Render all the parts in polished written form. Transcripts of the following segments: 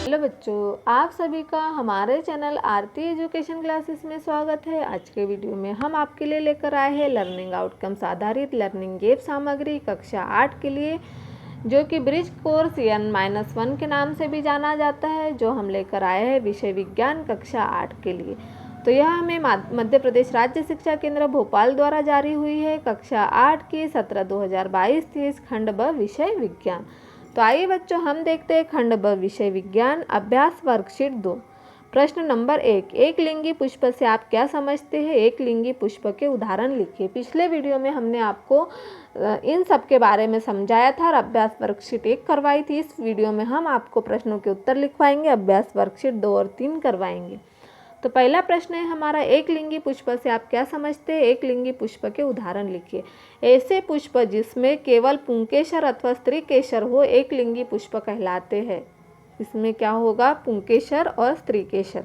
Hello बच्चों, आप सभी का हमारे चैनल आरती एजुकेशन क्लासेस में स्वागत है। आज के वीडियो में हम आपके लिए लेकर आए हैं लर्निंग आउटकम्स आधारित लर्निंग गेप सामग्री कक्षा 8 के लिए, जो कि ब्रिज कोर्स N-1 के नाम से भी जाना जाता है, जो हम लेकर आए हैं विषय विज्ञान कक्षा 8 के लिए। तो यह हमें मध्य प्रदेश राज्य शिक्षा केंद्र भोपाल द्वारा जारी हुई है। कक्षा 8 की 17/2022 थी, खंड ब विषय विज्ञान। तो आइए बच्चों, हम देखते हैं खंड ब विषय विज्ञान अभ्यास वर्कशीट 2। प्रश्न नंबर 1, एक लिंगी पुष्प से आप क्या समझते हैं? एक लिंगी पुष्प के उदाहरण लिखिए। पिछले वीडियो में हमने आपको इन सब के बारे में समझाया था और अभ्यास वर्कशीट 1 करवाई थी। इस वीडियो में हम आपको प्रश्नों के उत्तर लिखवाएंगे, अभ्यास वर्कशीट 2 और 3 करवाएंगे। तो पहला प्रश्न है हमारा, एक लिंगी पुष्प से आप क्या समझते हैं? एक लिंगी पुष्प के उदाहरण लिखिए। ऐसे पुष्प जिसमें केवल पुंकेसर अथवा स्त्री केसर हो एक लिंगी पुष्प कहलाते हैं। इसमें क्या होगा? पुंकेसर और स्त्री केसर।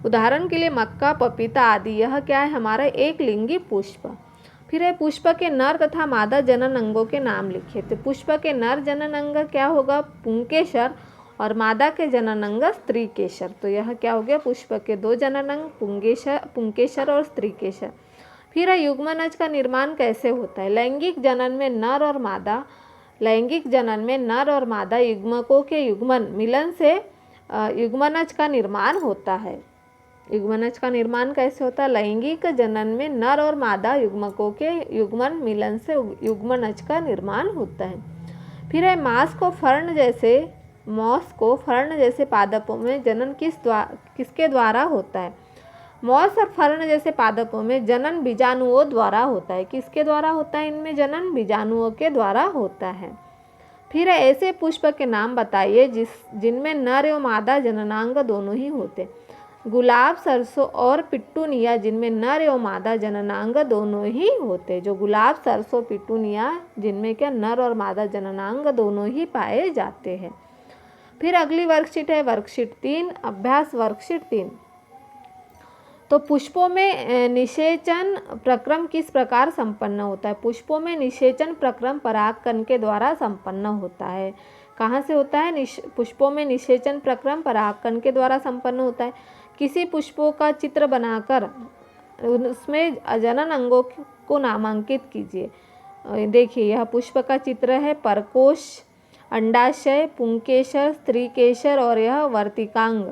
उदाहरण के लिए मक्का, पपीता आदि, यह क्या है? हमारा एक लिंगी पुष्प। फिर है पुष्प के नर तथा मादा जनन अंगों के नाम लिखिए। तो पुष्प के नर जनन अंग क्या होगा? पुंकेसर, और मादा के जनन अंग स्त्री केसर। तो यह क्या हो गया? पुष्प के 2 जनन अंग पुंकेसर और स्त्री केसर। फिर है युग्मनज का निर्माण कैसे होता है? लैंगिक जनन में नर और मादा युग्मकों के युग्मन मिलन से युग्मनज का निर्माण होता है। युग्मनज का निर्माण कैसे होता है? लैंगिक जनन में नर और मादा युग्मकों के युग्मन मिलन से युग्मनज का निर्माण होता है। फिर है मॉस को फर्ण जैसे पादपों में जनन किसके द्वारा होता है? मॉस और फर्ण जैसे पादपों में जनन बीजाणुओं द्वारा होता है। किसके द्वारा होता है? इनमें जनन बीजाणुओं के द्वारा होता है। फिर ऐसे पुष्प के नाम बताइए जिनमें नर एवं मादा जननांग दोनों ही होते। गुलाब, सरसों और पिटूनिया, जिनमें नर एवं मादा जननांग दोनों ही होते। जो गुलाब, सरसों, पिटूनिया, जिनमें क्या नर और मादा जननांग दोनों ही पाए जाते हैं। फिर अगली वर्कशीट है वर्कशीट 3, अभ्यास वर्कशीट 3। तो पुष्पों में निषेचन प्रक्रम किस प्रकार संपन्न होता है? पुष्पों में निषेचन प्रक्रम परागकण के द्वारा संपन्न होता है। कहाँ से होता है? पुष्पों में निषेचन प्रक्रम परागकण के द्वारा संपन्न होता है। किसी पुष्पों का चित्र बनाकर उसमें जनन अंगों को नामांकित कीजिए। देखिए, यह पुष्प का चित्र है। परकोश, अंडाशय, पुंकेसर, स्त्रीकेसर और यह वर्तिकांग।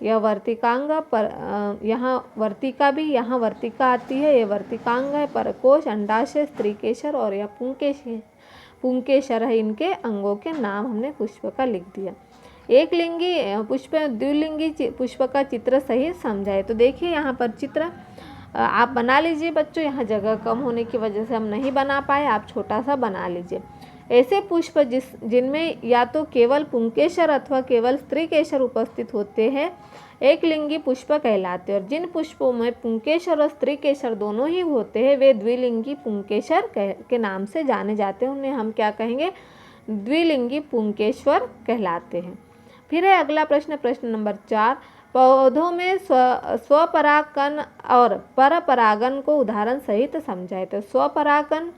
यह वर्तिकांग पर यहाँ वर्तिका भी, यहाँ वर्तिका आती है। ये वर्तिकांग है। परकोश, अंडाशय, स्त्रीकेसर और यह पुंकेसर है। इनके अंगों के नाम हमने पुष्प का लिख दिया। एक लिंगी पुष्प, द्विलिंगी पुष्प का चित्र सही समझाए। तो देखिए, यहाँ पर चित्र आप बना लीजिए बच्चों। यहाँ जगह कम होने की वजह से हम नहीं बना पाए, आप छोटा सा बना लीजिए। ऐसे पुष्प जिनमें या तो केवल पुंकेसर अथवा केवल स्त्री केसर उपस्थित होते हैं एक लिंगी पुष्प कहलाते हैं। और जिन पुष्पों में पुंकेसर और स्त्री केसर दोनों ही होते हैं वे द्विलिंगी पुंकेसर के नाम से जाने जाते हैं। उन्हें हम क्या कहेंगे? द्विलिंगी पुंकेश्वर कहलाते हैं। फिर है अगला प्रश्न, प्रश्न नंबर 4, पौधों में स्वपरागकण और परपरागन को उदाहरण सहित समझाए। तो स्वपरागन,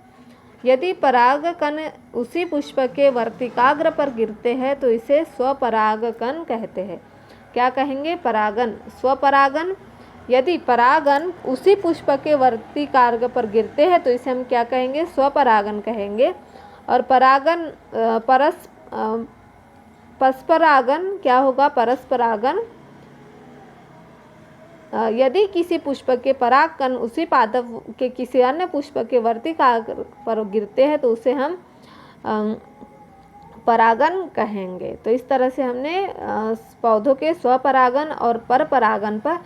यदि परागकण उसी पुष्प के वर्तिकाग्र पर गिरते हैं तो इसे स्वपरागकण कहते हैं। क्या कहेंगे? परागन, स्वपरागन। यदि परागन उसी पुष्प के वर्तिकाग्र पर गिरते हैं तो इसे हम क्या कहेंगे? स्वपरागन कहेंगे। और परागन परस्परागन क्या होगा? परस्परागन। यदि किसी पुष्प के परागकण उसी पादप के किसी अन्य पुष्प के वर्तिकाग्र पर गिरते हैं तो उसे हम परागन कहेंगे। तो इस तरह से हमने पौधों के स्वपरागन और परपरागन पर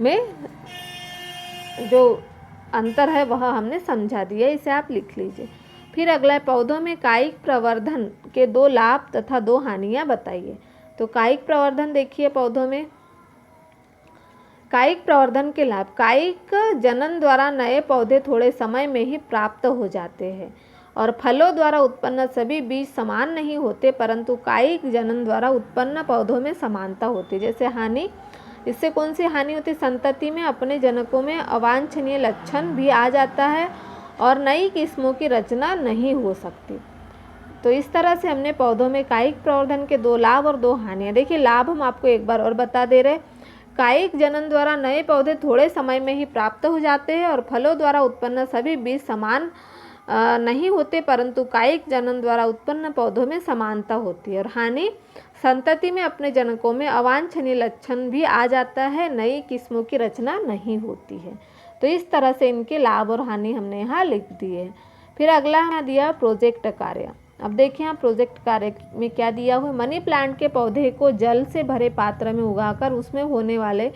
में जो अंतर है वह हमने समझा दिया। इसे आप लिख लीजिए। फिर अगला है पौधों में कायिक प्रवर्धन के 2 लाभ तथा 2 हानियाँ बताइए। तो कायिक प्रवर्धन देखिए, पौधों में कायिक प्रवर्धन के लाभ। कायिक जनन द्वारा नए पौधे थोड़े समय में ही प्राप्त हो जाते हैं और फलों द्वारा उत्पन्न सभी बीज समान नहीं होते, परंतु कायिक जनन द्वारा उत्पन्न पौधों में समानता होती है। जैसे हानि, इससे कौन सी हानि होती है? संतति में अपने जनकों में अवांछनीय लक्षण भी आ जाता है और नई किस्मों की रचना नहीं हो सकती। तो इस तरह से हमने पौधों में कायिक प्रवर्धन के 2 लाभ और 2 हानियाँ। देखिए लाभ हम आपको एक बार और बता दे रहे। कायिक जनन द्वारा नए पौधे थोड़े समय में ही प्राप्त हो जाते हैं और फलों द्वारा उत्पन्न सभी बीज समान नहीं होते, परंतु कायिक जनन द्वारा उत्पन्न पौधों में समानता होती है। और हानि, संतति में अपने जनकों में अवांछनीय लक्षण भी आ जाता है, नई किस्मों की रचना नहीं होती है। तो इस तरह से इनके लाभ और हानि हमने यहाँ लिख दिए। फिर अगला यहाँ दिया प्रोजेक्ट कार्य। अब देखिए यहाँ प्रोजेक्ट कार्य में क्या दिया हुआ है। मनी प्लांट के पौधे को जल से भरे पात्र में उगाकर उसमें होने वाले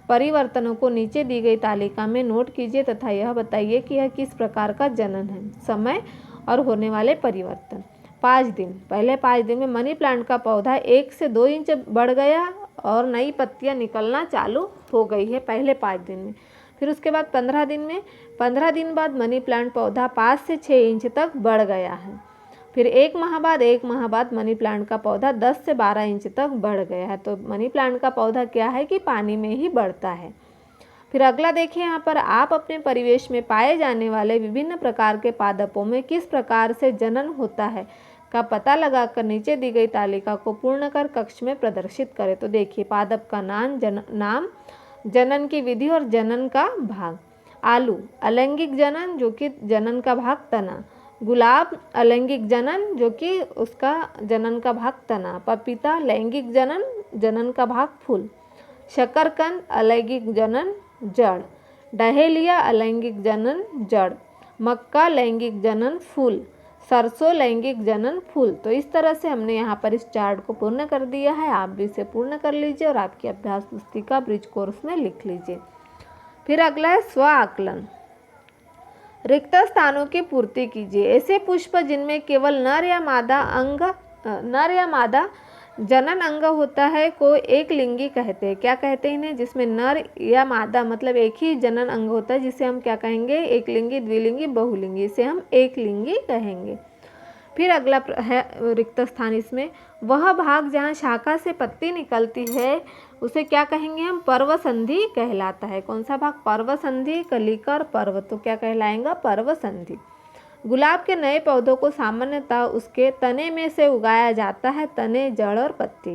परिवर्तनों को नीचे दी गई तालिका में नोट कीजिए तथा यह बताइए कि यह किस प्रकार का जनन है, समय और होने वाले परिवर्तन। 5 दिन, पहले 5 दिन में मनी प्लांट का पौधा 1 से 2 इंच बढ़ गया और नई पत्तियां निकलना चालू हो गई है पहले 5 दिन में। फिर उसके बाद 15 दिन में, 15 दिन बाद मनी प्लांट पौधा 5 से 6 इंच तक बढ़ गया है। फिर 1 माह बाद मनी प्लांट का पौधा 10 से 12 इंच तक बढ़ गया है। तो मनी प्लांट का पौधा क्या है कि पानी में ही बढ़ता है। फिर अगला देखिए यहाँ पर, आप अपने परिवेश में पाए जाने वाले विभिन्न प्रकार के पादपों में किस प्रकार से जनन होता है का पता लगाकर नीचे दी गई तालिका को पूर्ण कर कक्ष में प्रदर्शित करें। तो देखिए पादप का नाम, जनन की विधि और जनन का भाग। आलू अलैंगिक जनन, जो कि जनन का भाग तना। गुलाब अलैंगिक जनन, जो कि उसका जनन का भाग तना। पपीता लैंगिक जनन, जनन का भाग फूल। शकरकंद अलैंगिक जनन, जड़। डहेलिया अलैंगिक जनन, जड़। मक्का लैंगिक जनन, फूल। सरसों लैंगिक जनन, फूल। तो इस तरह से हमने यहाँ पर इस चार्ट को पूर्ण कर दिया है। आप भी इसे पूर्ण कर लीजिए और आपकी अभ्यास पुस्तिका ब्रिज कोर्स में लिख लीजिए। फिर अगला है स्व आकलन। रिक्त स्थानों की पूर्ति कीजिए। ऐसे पुष्प जिनमें केवल नर या मादा जनन अंग होता है को एक लिंगी कहते हैं। क्या कहते हैं इन्हें? जिसमें नर या मादा मतलब एक ही जनन अंग होता है, जिसे हम क्या कहेंगे? एक लिंगी, द्विलिंगी, बहुलिंगी, इसे हम एक लिंगी कहेंगे। फिर अगला है रिक्त स्थान, इसमें वह भाग जहाँ शाखा से पत्ती निकलती है उसे क्या कहेंगे हम? पर्वसंधि कहलाता है। कौन सा भाग? पर्वसंधि, कलिका और पर्व, तो क्या कहलाएगा? पर्वसंधि। गुलाब के नए पौधों को सामान्यतः उसके तने में से उगाया जाता है, तने, जड़ और पत्ती।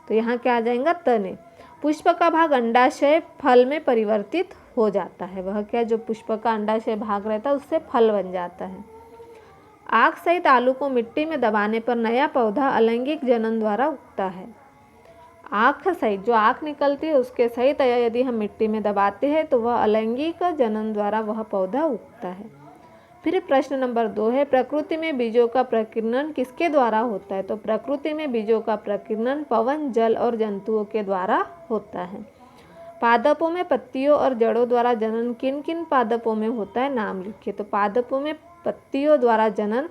तो यहाँ क्या आ जाएगा? तने। पुष्प का भाग अंडाशय फल में परिवर्तित हो जाता है। वह क्या? जो पुष्प का अंडाशय भाग रहता है उससे फल बन जाता है। आँख सहित आलू को मिट्टी में दबाने पर नया पौधा अलैंगिक जनन द्वारा उगता है। आँख सहित, जो आँख निकलती है उसके सहित यदि हम मिट्टी में दबाते हैं तो वह अलैंगिक जनन द्वारा वह पौधा उगता है। फिर प्रश्न नंबर 2 है, प्रकृति में बीजों का प्रकीर्णन किसके द्वारा होता है? तो प्रकृति में बीजों का प्रकीर्णन पवन, जल और जंतुओं के द्वारा होता है। पादपों में पत्तियों और जड़ों द्वारा जनन किन किन पादपों में होता है? नाम लिखिए। तो पादपों में पत्तियों द्वारा जनन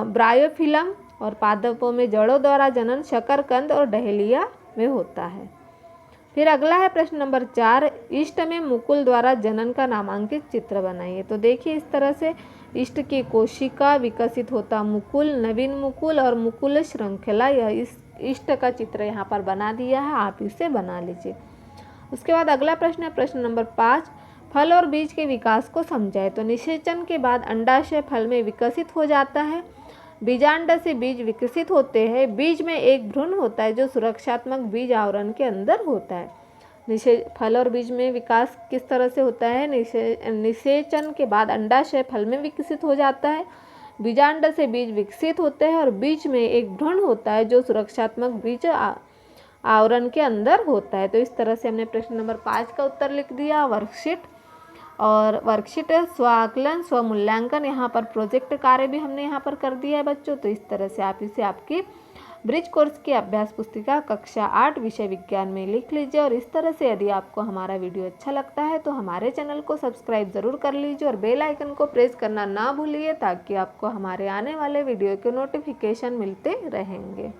ब्रायोफिलम और पादपों में जड़ों द्वारा जनन शकरकंद और डहेलिया में होता है। फिर अगला है प्रश्न नंबर 4, इष्ट में मुकुल द्वारा जनन का नामांकित चित्र बनाइए। तो देखिए इस तरह से इष्ट की कोशिका विकसित होता मुकुल, नवीन मुकुल और मुकुल श्रृंखला, यह इस इष्ट का चित्र यहाँ पर बना दिया है, आप इसे बना लीजिए। उसके बाद अगला प्रश्न है प्रश्न नंबर 5, फल और बीज के विकास को समझाए। तो निषेचन के बाद अंडाशय फल में विकसित हो जाता है। बीजांड से बीज विकसित होते हैं। बीज में एक भ्रूण होता है जो सुरक्षात्मक बीज आवरण के अंदर होता है। फल और बीज में विकास किस तरह से होता है? निषेचन के बाद अंडाशय फल में विकसित हो जाता है। बीजांड से बीज विकसित होते हैं और बीज में एक भ्रूण होता है जो सुरक्षात्मक बीज आवरण के अंदर होता है। तो इस तरह से हमने प्रश्न नंबर 5 का उत्तर लिख दिया। वर्कशीट स्व आकलन, स्व मूल्यांकन, यहाँ पर प्रोजेक्ट कार्य भी हमने यहाँ पर कर दिया है बच्चों। तो इस तरह से आप इसे आपकी ब्रिज कोर्स की अभ्यास पुस्तिका कक्षा 8 विषय विज्ञान में लिख लीजिए। और इस तरह से यदि आपको हमारा वीडियो अच्छा लगता है तो हमारे चैनल को सब्सक्राइब ज़रूर कर लीजिए और बेल आइकन को प्रेस करना ना भूलिए ताकि आपको हमारे आने वाले वीडियो के नोटिफिकेशन मिलते रहेंगे।